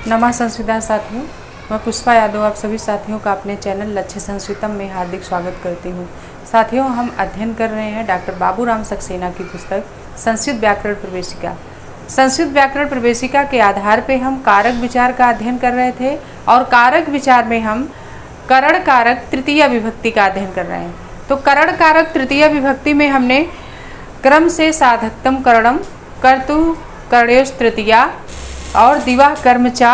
नमः संस्कृता साथियों, मैं पुष्पा यादव आप सभी साथियों का अपने चैनल लक्ष्य संस्कृतम में हार्दिक स्वागत करती हूँ। साथियों, हम अध्ययन कर रहे हैं डॉक्टर बाबूराम सक्सेना की पुस्तक संस्कृत व्याकरण प्रवेशिका। संस्कृत व्याकरण प्रवेशिका के आधार पर हम कारक विचार का अध्ययन कर रहे थे और कारक विचार में हम करण कारक तृतीय विभक्ति का अध्ययन कर रहे हैं। तो करण कारक तृतीय विभक्ति में हमने क्रम से साधकतम करणम, कर्तु कर्णयोस् तृतीया और दिवा कर्मचा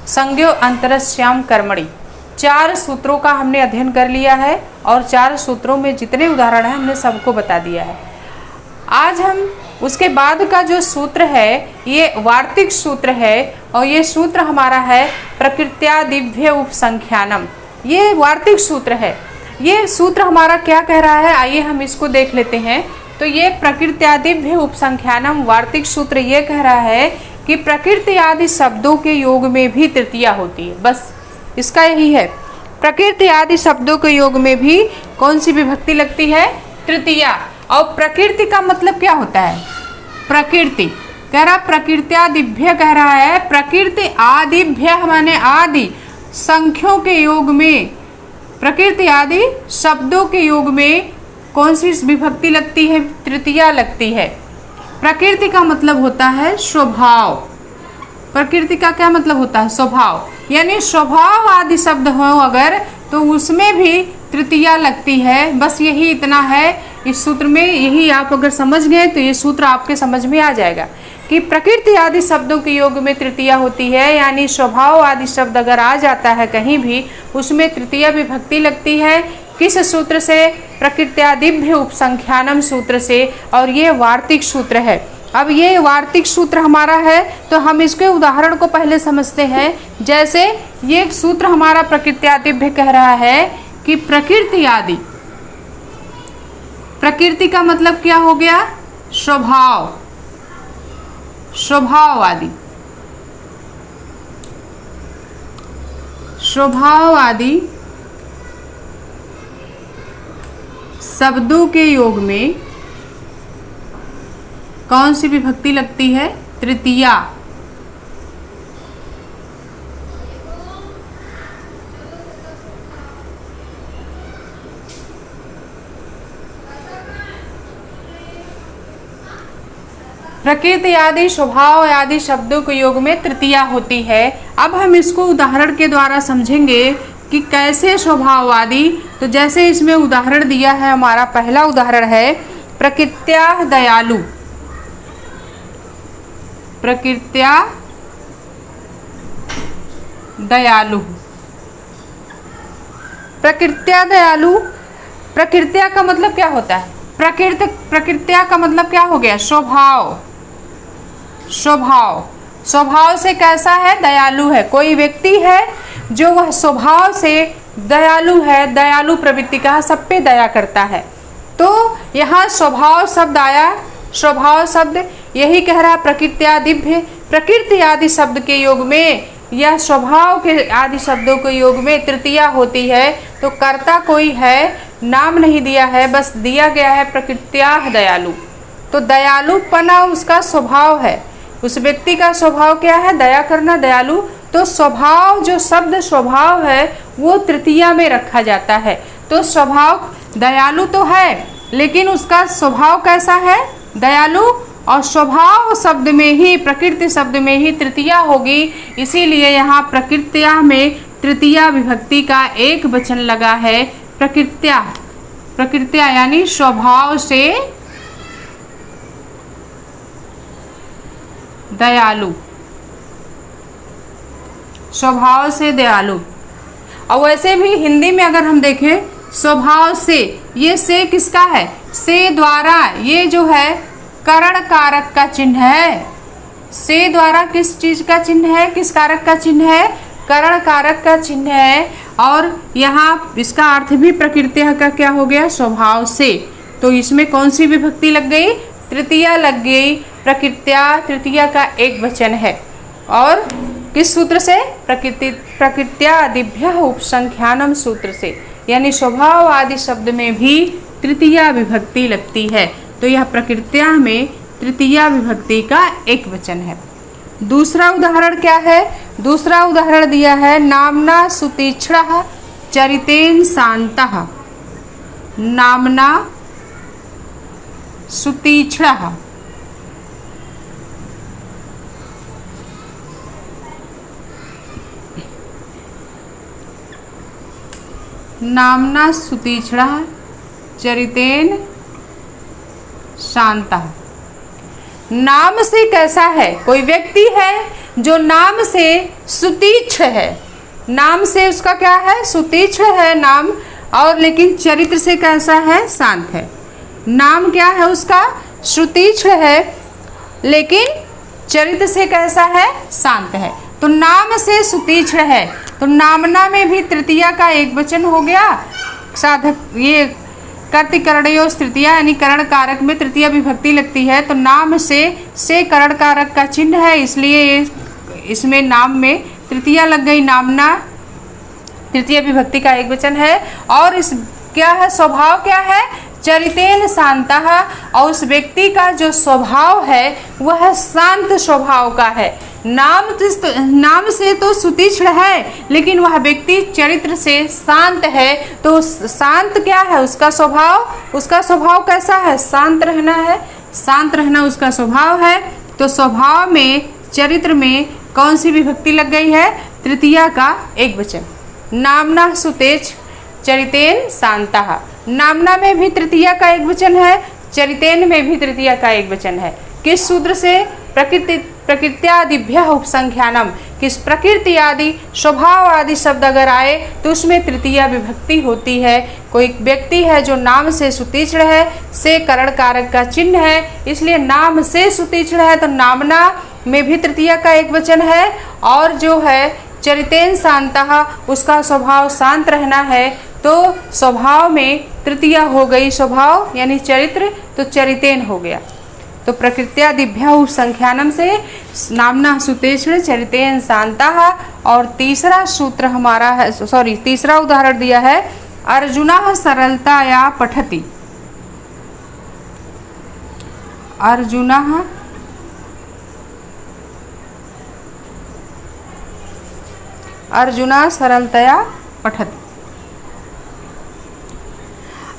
संज्ञो अंतरस्याम कर्मणि, 4 सूत्रों का हमने अध्ययन कर लिया है और 4 सूत्रों में जितने उदाहरण हैं हमने सबको बता दिया है। आज हम उसके बाद का जो सूत्र है ये वार्तिक सूत्र है और ये सूत्र हमारा है प्रकृत्यादिभ्य उपसंख्यानम। ये वार्तिक सूत्र है। ये सूत्र हमारा क्या कह रहा है, आइए हम इसको देख लेते हैं। तो ये प्रकृत्यादिभ्य उपसंख्यानम वार्तिक सूत्र ये कह रहा है कि प्रकृति आदि शब्दों के योग में भी तृतीया होती है। बस इसका यही है, प्रकृति आदि शब्दों के योग में भी कौन सी विभक्ति लगती है, तृतीया। और प्रकृति का मतलब क्या होता है, प्रकृति कह रहा प्रकृत्यादिभ्य कह रहा है, प्रकृति आदिभ्य माने आदि संख्यों के योग में, प्रकृति आदि शब्दों के योग में कौन सी विभक्ति लगती है, तृतीया लगती है। प्रकृति का मतलब होता है स्वभाव। प्रकृति का क्या मतलब होता है, स्वभाव। यानी स्वभाव आदि शब्द हो अगर तो उसमें भी तृतीया लगती है। बस यही इतना है इस सूत्र में। यही आप अगर समझ गए तो ये सूत्र आपके समझ में आ जाएगा कि प्रकृति आदि शब्दों के योग में तृतीया होती है। यानी स्वभाव आदि शब्द अगर आ जाता है कहीं भी उसमें तृतीया विभक्ति लगती है। किस सूत्र से, प्रकृत्यादिभ्य उपसंख्यानम सूत्र से। और ये वार्तिक सूत्र है। अब ये वार्तिक सूत्र हमारा है तो हम इसके उदाहरण को पहले समझते हैं। जैसे ये सूत्र हमारा प्रकृत्यादिभ्य कह रहा है कि प्रकृति आदि, प्रकृति का मतलब क्या हो गया, स्वभाव, स्वभाव आदि, स्वभाव आदि शब्दों के योग में कौन सी विभक्ति लगती है, तृतीया। प्रकृति आदि स्वभाव आदि शब्दों के योग में तृतीया होती है। अब हम इसको उदाहरण के द्वारा समझेंगे कि कैसे स्वभाव आदि। तो जैसे इसमें उदाहरण दिया है, हमारा पहला उदाहरण है प्रकृत्या दयालु। प्रकृत्या दयालु, प्रकृत्या दयालु। प्रकृत्या का मतलब क्या होता है, प्रकृत्या का मतलब क्या हो गया, स्वभाव। स्वभाव, स्वभाव से कैसा है, दयालु है। कोई व्यक्ति है जो वह स्वभाव से दयालु है, दयालु प्रवृत्ति का, सब पे दया करता है। तो यहाँ स्वभाव शब्द आया। स्वभाव शब्द यही कह रहा प्रकृत्यादिभ्य, प्रकृति आदि शब्द के योग में या स्वभाव के आदि शब्दों के योग में तृतीया होती है। तो कर्ता कोई है, नाम नहीं दिया है, बस दिया गया है प्रकृत्या दयालु। तो दयालुपना उसका स्वभाव है। उस व्यक्ति का स्वभाव क्या है, दया करना, दयालु। तो स्वभाव, जो शब्द स्वभाव है वो तृतीया में रखा जाता है। तो स्वभाव दयालु तो है लेकिन उसका स्वभाव कैसा है, दयालु। और स्वभाव शब्द में ही, प्रकृति शब्द में ही तृतीया होगी। इसीलिए यहाँ प्रकृत्या में तृतीया विभक्ति का एक वचन लगा है, प्रकृत्या। प्रकृत्या यानी स्वभाव से दयालु, स्वभाव से दयालु। और वैसे भी हिंदी में अगर हम देखें, स्वभाव से, ये से किसका है, से द्वारा, ये जो है करण कारक का चिन्ह है। से द्वारा किस चीज का चिन्ह है, किस कारक का चिन्ह है, करण कारक का चिन्ह है। और यहाँ इसका अर्थ भी प्रकृत्या का क्या हो गया, स्वभाव से। तो इसमें कौन सी विभक्ति लग गई, तृतीया लग गई। प्रकृत्या तृतीया का एक वचन है। और किस सूत्र से, प्रकृत्यादिभ्य उपसंख्यानम सूत्र से। यानी स्वभाव आदि शब्द में भी तृतीया विभक्ति लगती है। तो यह प्रकृत्या में तृतीया विभक्ति का एक वचन है। दूसरा उदाहरण क्या है, दूसरा उदाहरण दिया है नामना सुतीक्ष्णः चरितेन शान्तः। नामना सुतीक्ष्णः नामना सुतीक्ष्णः चरितेन शान्तः। नाम से कैसा है? कोई व्यक्ति है जो नाम से सुतीक्ष्ण है, नाम से उसका क्या है? सुतीक्ष्ण है नाम, और लेकिन चरित्र से कैसा है? शांत है। नाम क्या है उसका? सुतीक्ष्ण है, लेकिन चरित्र से कैसा है? शांत है। तो नाम से सुतीक्ष्ण है, तो नामना में भी तृतीया का एक वचन हो गया। साधक ये कर्तिकरणयोः तृतीया यानी करण कारक में तृतीया विभक्ति लगती है, तो नाम से करण कारक का चिन्ह है, इसलिए इसमें नाम में तृतीया लग गई। नामना तृतीय विभक्ति का एक वचन है। और इस क्या है? स्वभाव क्या है? चरितेन शान्तः, और उस व्यक्ति का जो स्वभाव है वह शांत स्वभाव का है। नाम से तो सुतीक्ष्ण है, लेकिन वह व्यक्ति चरित्र से शांत है। तो शांत क्या है उसका स्वभाव? उसका स्वभाव कैसा है? शांत रहना है, शांत रहना उसका स्वभाव है। तो स्वभाव में चरित्र में कौन सी विभक्ति लग गई है? तृतीया का एक वचन। नामना सुतेज चरितेन शान्तः। नामना में भी तृतीया का एक वचन है, चरितेन में भी तृतीया का एक वचन है। किस सूत्र से? प्रकृत्यादिभ्यः उपसंख्यानम। किस प्रकृति आदि स्वभाव आदि शब्द अगर आए तो उसमें तृतीया विभक्ति होती है। कोई व्यक्ति है जो नाम से सुतीक्ष्ण है, से करण कारक का चिन्ह है, इसलिए नाम से सुतीक्ष्ण है, तो नामना में भी तृतीया का एक वचन है। और जो है चरितेन शान्तः, उसका स्वभाव शांत रहना है, तो स्वभाव में तृतीया हो गई। स्वभाव यानी चरित्र, तो चरितेन हो गया। तो प्रकृत्यादिभ्यः उपसंख्यानम से नामना सुतीक्ष्ण चरितेन शान्तः। और तीसरा सूत्र हमारा है, तीसरा उदाहरण दिया है अर्जुनः सरलतया पठति। अर्जुनः सरलतया पठति।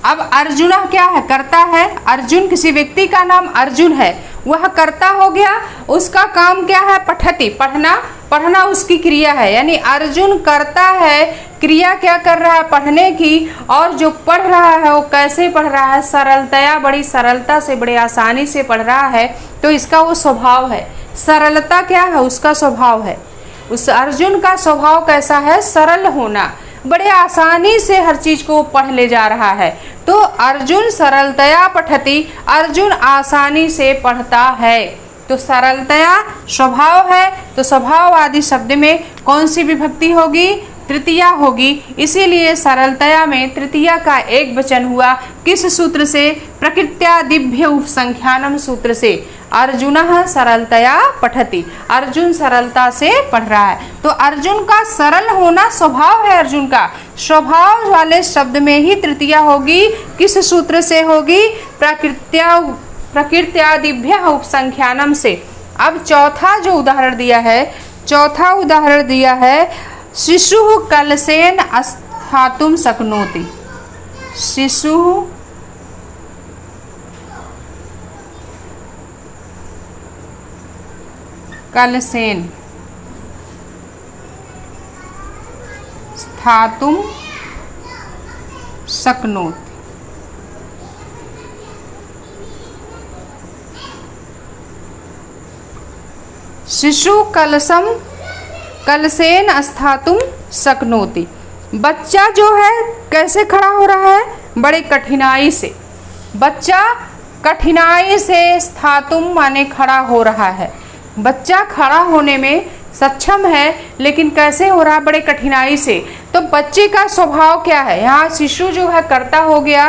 अब अर्जुन क्या है? कर्ता है। अर्जुन किसी व्यक्ति का नाम अर्जुन है, वह कर्ता हो गया। उसका काम क्या है? पठति, पढ़ना। पढ़ना उसकी क्रिया है, यानी अर्जुन कर्ता है, क्रिया क्या कर रहा है? पढ़ने की। और जो पढ़ रहा है वो कैसे पढ़ रहा है? सरलतया, बड़ी सरलता से, बड़े आसानी से पढ़ रहा है। तो इसका वो स्वभाव है। सरलता क्या है? उसका स्वभाव है। उस अर्जुन का स्वभाव कैसा है? सरल होना, बड़े आसानी से हर चीज को पढ़ ले जा रहा है। तो अर्जुन सरलतया पठति, अर्जुन आसानी से पढ़ता है। तो सरलतया स्वभाव है, तो स्वभाव आदि शब्द में कौन सी विभक्ति होगी? तृतीया होगी। इसीलिए सरलतया में तृतीया का एक वचन हुआ। किस सूत्र से? प्रकृत्यादिभ्य उपसंख्यानम सूत्र से। अर्जुनः सरलतया पठति, अर्जुन सरलता से पढ़ रहा है। तो अर्जुन का सरल होना स्वभाव है। अर्जुन का स्वभाव वाले शब्द में ही तृतीया होगी। किस सूत्र से होगी? प्रकृत्यादिभ्य उपसंख्यानम से। अब चौथा जो उदाहरण दिया है, चौथा उदाहरण दिया है शिशुः कलशेन स्थातुं शक्नोति। शिशुः कलशेन स्थातुं शक्नोति। शिशु कलशेन स्थातुं शक्नोति। बच्चा जो है कैसे खड़ा हो रहा है? बड़े कठिनाई से। बच्चा कठिनाई से स्थातुम माने खड़ा हो रहा है। बच्चा खड़ा होने में सक्षम है, लेकिन कैसे हो रहा है? बड़े कठिनाई से। तो बच्चे का स्वभाव क्या है? यहाँ शिशु जो है कर्ता हो गया,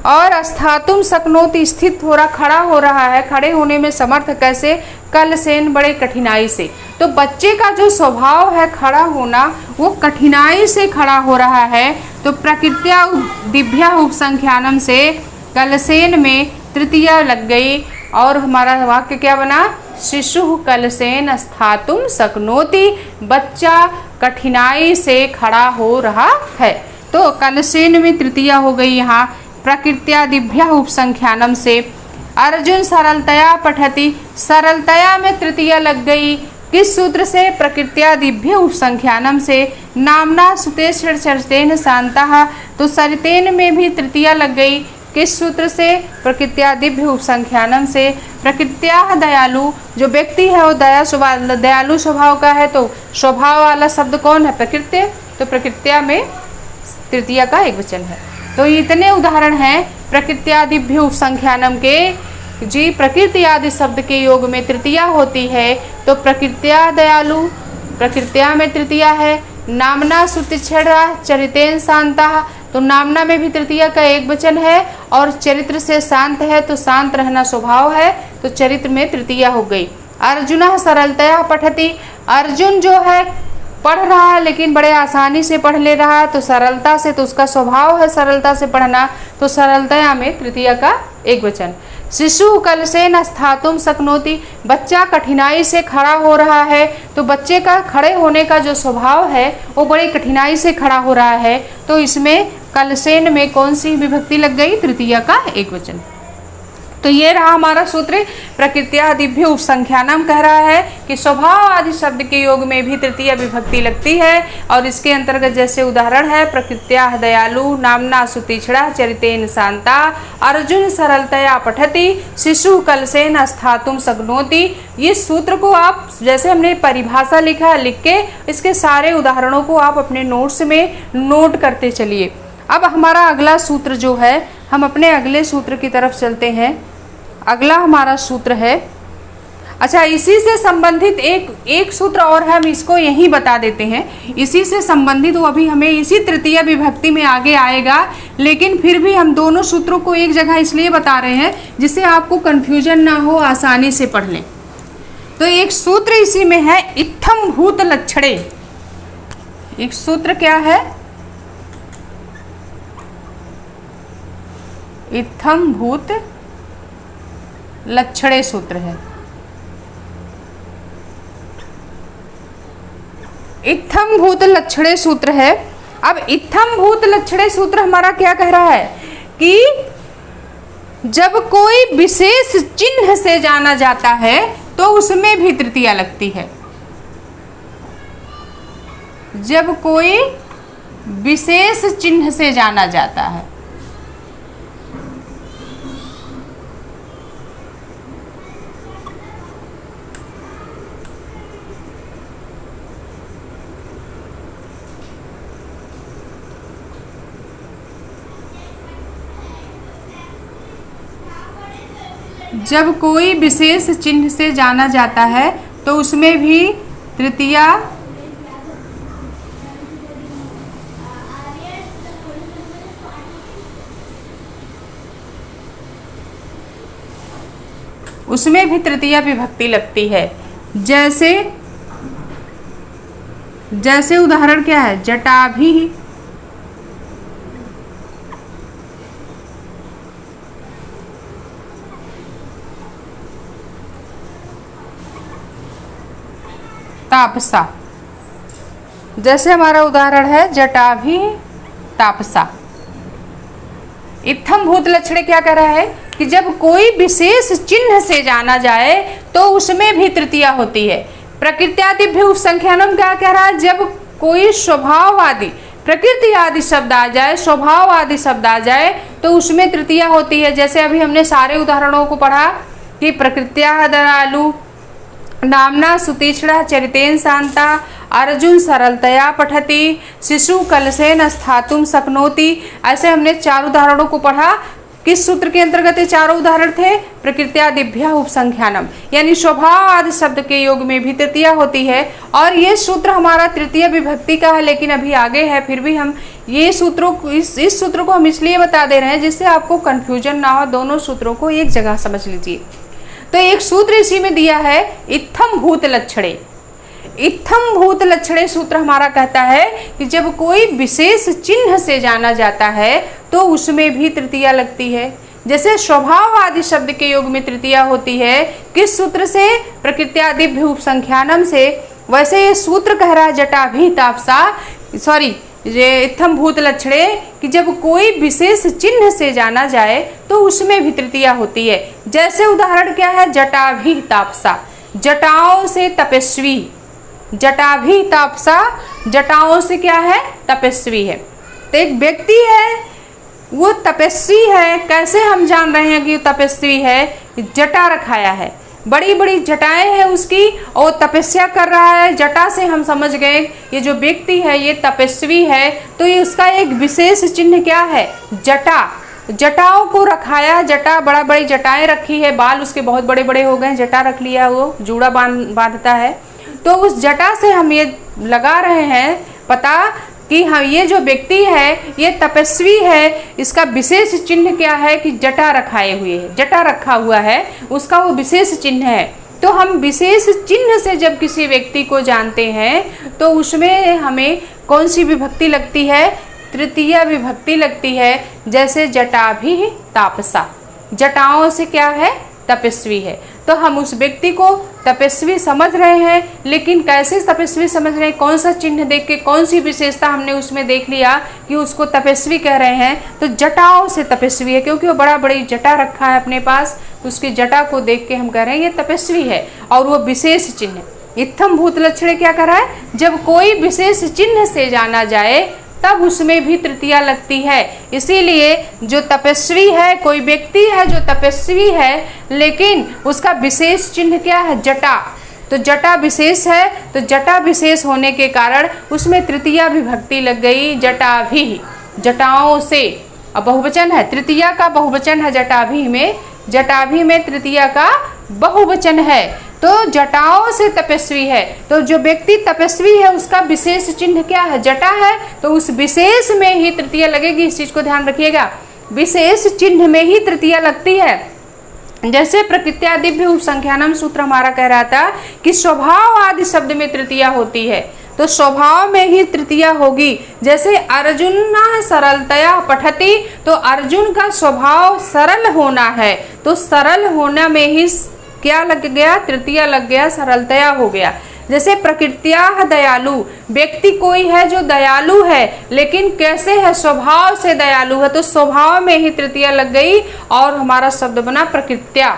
और स्थातुम शक्नोति स्थित हो रहा, खड़ा हो रहा है। खड़े होने में समर्थ कैसे? कलशेन बड़े कठिनाई से। तो बच्चे का जो स्वभाव है खड़ा होना, वो कठिनाई से खड़ा हो रहा है। तो प्रकृत्यादिभ्य उपसंख्यानम से कलशेन में तृतीया लग गई, और हमारा वाक्य क्या बना? शिशु कलसेन स्थातुम शक्नोति, बच्चा कठिनाई से खड़ा हो रहा है। तो कलसेन में तृतीया हो गई यहाँ प्रकृत्यादिभ्यः उपसंख्यानम से। अर्जुन सरलतया पठति, सरलतया में तृतीया लग गई किस सूत्र से? प्रकृत्यादिभ्यः उपसंख्यानम से। नामना सुतेश्वर चरितेन शांतः, तो सरितेन में भी तृतीया लग गई किस सूत्र से? प्रकृत्यादिभ्यः उपसंख्यानम से। प्रकृत्या दयालु, जो व्यक्ति है वो दयालु स्वभाव का है, तो स्वभाव वाला शब्द कौन है? प्रकृत्य, तो प्रकृत्या में तृतीया का एक वचन है। तो इतने उदाहरण हैं प्रकृत्यादिभ्यः उपसंख्यानम के। जी प्रकृति आदि शब्द के योग में तृतीया होती है, तो प्रकृत्या दयालु, प्रकृत्या में तृतीया है। नामना सुतिक्षरा चरितेन शांता, तो नामना में भी तृतीया का एक वचन है, और चरित्र से शांत है, तो शांत रहना स्वभाव है, तो चरित्र में तृतीया हो गई। अर्जुन सरलतया पठति, अर्जुन जो है पढ़ रहा है लेकिन बड़े आसानी से पढ़ ले रहा है, तो सरलता से, तो उसका स्वभाव है सरलता से पढ़ना, तो सरलतया में तृतीया का एक वचन। शिशु कलसेन स्थातुम शक्नोति, बच्चा कठिनाई से खड़ा हो रहा है, तो बच्चे का खड़े होने का जो स्वभाव है वो बड़ी कठिनाई से खड़ा हो रहा है, तो इसमें कलसेन में कौन सी विभक्ति लग गई? तृतीया का एक वचन। तो ये रहा हमारा सूत्र। प्रकृत्यादिभ्यः उपसंख्यानम कह रहा है कि स्वभाव आदि शब्द के योग में भी तृतीय विभक्ति लगती है, और इसके अंतर्गत जैसे उदाहरण है प्रकृत्या दयालु, नामना सुतीक्ष्णा चरितेन शांता, अर्जुन सरलतया पठति, शिशु कलसेन स्थातुम शक्नोति। इस सूत्र को आप जैसे हमने परिभाषा लिखा, लिख के इसके सारे उदाहरणों को आप अपने नोट्स में नोट करते चलिए। अब हमारा अगला सूत्र जो है, हम अपने अगले सूत्र की तरफ चलते हैं। अगला हमारा सूत्र है, अच्छा इसी से संबंधित एक सूत्र और है, हम इसको यहीं बता देते हैं। इसी से संबंधित वो अभी हमें इसी तृतीय विभक्ति में आगे आएगा, लेकिन फिर भी हम दोनों सूत्रों को एक जगह इसलिए बता रहे हैं जिससे आपको कन्फ्यूजन ना हो, आसानी से पढ़ लें। तो एक सूत्र इसी में है इत्थम भूत लक्षणे। एक सूत्र क्या है? इत्थम भूत लक्षणे सूत्र है। इत्थम भूत लक्षणे सूत्र है। अब इत्थम भूत लक्षणे सूत्र हमारा क्या कह रहा है कि जब कोई विशेष चिन्ह से जाना जाता है तो उसमें भी तृतीया लगती है। जब कोई विशेष चिन्ह से जाना जाता है, जब कोई विशेष चिन्ह से जाना जाता है तो उसमें भी तृतीया विभक्ति लगती है। जैसे उदाहरण क्या है? जटाभि, तापसा। जैसे हमारा उदाहरण है जटाभि तापसा। इत्थम भूत लक्षणे क्या कह रहा है कि जब कोई विशेष चिन्ह से जाना जाए तो उसमें भी तृतीया होती है। प्रकृत्यादिभ्यः उपसंख्यानम क्या कह रहा है? जब कोई स्वभाव आदि, प्रकृति आदि शब्द आ जाए, स्वभाव आदि शब्द आ जाए तो उसमें तृतीया होती है। जैसे अभी हमने सारे उदाहरणों को पढ़ा कि प्रकृत्या दयालु, नामना सुतीक्ष्णा चरितेन शांता, अर्जुन सरलतया पठति, शिशु कलसेन स्थातुम शक्नोति। ऐसे हमने चार उदाहरणों को पढ़ा। किस सूत्र के अंतर्गत ये चारों उदाहरण थे? प्रकृत्यादिभ्यः उपसंख्यानम, यानी स्वभाव आदि शब्द के योग में भी तृतीया होती है। और ये सूत्र हमारा तृतीय विभक्ति का है, लेकिन अभी आगे है, फिर भी हम ये सूत्रों को इस सूत्र को हम इसलिए बता दे रहे हैं जिससे आपको कन्फ्यूजन ना हो, दोनों सूत्रों को एक जगह समझ लीजिए। तो एक सूत्र इसी में दिया है इत्थम भूत लक्षणे। इत्थम भूत लक्षणे सूत्र हमारा कहता है कि जब कोई विशेष चिन्ह से जाना जाता है तो उसमें भी तृतीया लगती है। जैसे स्वभाव आदि शब्द के योग में तृतीया होती है किस सूत्र से? प्रकृत्यादिभ्य उपसंख्यानम से। वैसे ये सूत्र कह रहा है जटाभि तापसा, सॉरी ये इत्थम भूत लक्षणे, कि जब कोई विशेष चिन्ह से जाना जाए तो उसमें भी तृतीया होती है। जैसे उदाहरण क्या है? जटाभि तापसा, जटाओं से तपस्वी, जटाभि तापसा, जटाओं से क्या है? तपस्वी है। तो एक व्यक्ति है वो तपस्वी है, कैसे हम जान रहे हैं कि वो तपस्वी है? जटा रखाया है, बड़ी बड़ी जटाएं हैं उसकी और तपस्या कर रहा है। जटा से हम समझ गए ये जो व्यक्ति है ये तपस्वी है। तो ये उसका एक विशेष चिन्ह क्या है? जटा। जटाओं को रखाया, जटा बड़ा बड़ी जटाएं रखी है, बाल उसके बहुत बड़े बड़े हो गए, जटा रख लिया, वो जूड़ा बांधता है। तो उस जटा से हम ये लगा रहे हैं पता कि हाँ ये जो व्यक्ति है ये तपस्वी है। इसका विशेष चिन्ह क्या है? कि जटा रखाए हुए है, जटा रखा हुआ है, उसका वो विशेष चिन्ह है। तो हम विशेष चिन्ह से जब किसी व्यक्ति को जानते हैं तो उसमें हमें कौन सी विभक्ति लगती है? तृतीया विभक्ति लगती है। जैसे जटाभि तापसा, जटाओं से क्या है? तपस्वी है। तो हम उस व्यक्ति को तपस्वी समझ रहे हैं, लेकिन कैसे तपस्वी समझ रहे हैं? कौन सा चिन्ह देख के, कौन सी विशेषता हमने उसमें देख लिया कि उसको तपस्वी कह रहे हैं? तो जटाओं से तपस्वी है, क्योंकि वो बड़ा बड़ी जटा रखा है अपने पास, तो उसकी जटा को देख के हम कह रहे हैं ये तपस्वी है। और वो विशेष चिन्ह इत्थम भूत लक्षणे क्या कर रहा है? जब कोई विशेष चिन्ह से जाना जाए तब उसमें भी तृतीया लगती है। इसीलिए जो तपस्वी है, कोई व्यक्ति है जो तपस्वी है लेकिन उसका विशेष चिन्ह क्या है? जटा। तो जटा विशेष है, तो जटा विशेष होने के कारण उसमें तृतीया विभक्ति लग गई। जटाभि, जटाओं से, अब बहुवचन है, तृतीया का बहुवचन है जटाभि में, जटाभि में तृतीया का बहुवचन है। तो जटाओं से तपस्वी है। तो जो व्यक्ति तपस्वी है उसका विशेष चिन्ह क्या है? जटा है। तो उस विशेष में ही तृतीया लगेगी, इस चीज को ध्यान रखिएगा, विशेष चिन्ह में ही तृतीया लगती है। जैसे प्रकृत्यादिभ्य उपसंख्यानम सूत्र हमारा कह रहा था कि स्वभाव आदि शब्द में तृतीया होती है, तो स्वभाव में ही तृतीया होगी। जैसे अर्जुन सरलतया पठति, तो अर्जुन का स्वभाव सरल होना है, तो सरल होना में ही क्या लग गया? तृतीया लग गया, सरलतया हो गया। जैसे प्रकृत्या दयालु, व्यक्ति कोई है जो दयालु है, लेकिन कैसे है? स्वभाव से दयालु है, तो स्वभाव में ही तृतीया लग गई और हमारा शब्द बना प्रकृत्या।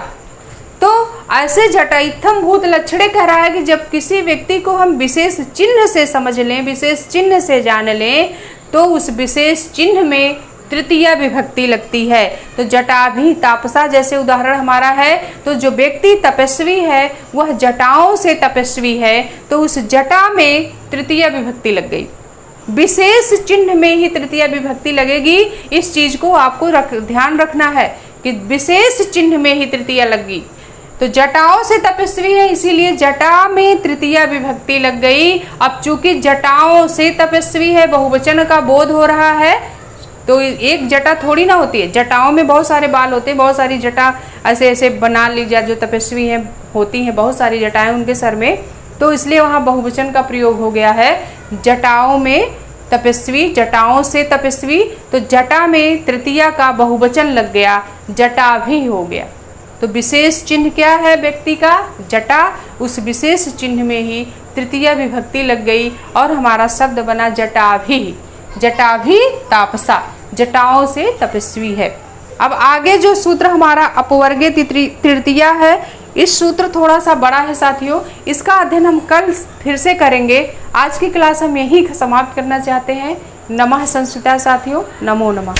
तो ऐसे जटा इत्थम भूत लक्षणे कह रहा है कि जब किसी व्यक्ति को हम विशेष चिन्ह से समझ लें, विशेष चिन्ह से जान लें, तो उस विशेष चिन्ह में तृतीया विभक्ति लगती है। तो जटाभि तापसा जैसे उदाहरण हमारा है, तो जो व्यक्ति तपस्वी है वह जटाओं से तपस्वी है, तो उस जटा में तृतीया विभक्ति लग गई। विशेष चिन्ह में ही तृतीया विभक्ति लगेगी, इस चीज को आपको ध्यान रखना है कि विशेष चिन्ह में ही तृतीया लगी। तो जटाओं से तपस्वी है, इसीलिए जटा में तृतीया विभक्ति लग गई। अब चूंकि जटाओं से तपस्वी है, बहुवचन का बोध हो रहा है, तो एक जटा थोड़ी ना होती है, जटाओं में बहुत सारे बाल होते हैं, बहुत सारी जटा ऐसे ऐसे बना लीजिए, जो तपस्वी हैं होती हैं, बहुत सारी जटाएं उनके सर में, तो इसलिए वहाँ बहुवचन का प्रयोग हो गया है। जटाओं में तपस्वी, जटाओं से तपस्वी, तो जटा में तृतीया का बहुवचन लग गया, जटाभि हो गया। तो विशेष चिन्ह क्या है व्यक्ति का? जटा। उस विशेष चिन्ह में ही तृतीया विभक्ति लग गई और हमारा शब्द बना जटाभि। जटाभि तापसा, जटाओं से तपस्वी है। अब आगे जो सूत्र हमारा अपवर्गे तृतीया है, इस सूत्र थोड़ा सा बड़ा है साथियों, इसका अध्ययन हम कल फिर से करेंगे। आज की क्लास हम यही समाप्त करना चाहते हैं। नमः संस्कृता साथियों, नमो नमः।